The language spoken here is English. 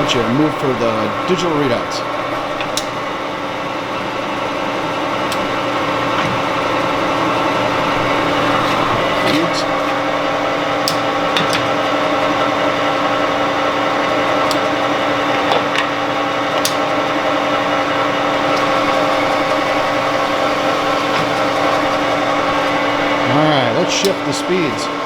want you to move for the digital readouts. Feeds. All right, let's shift the speeds.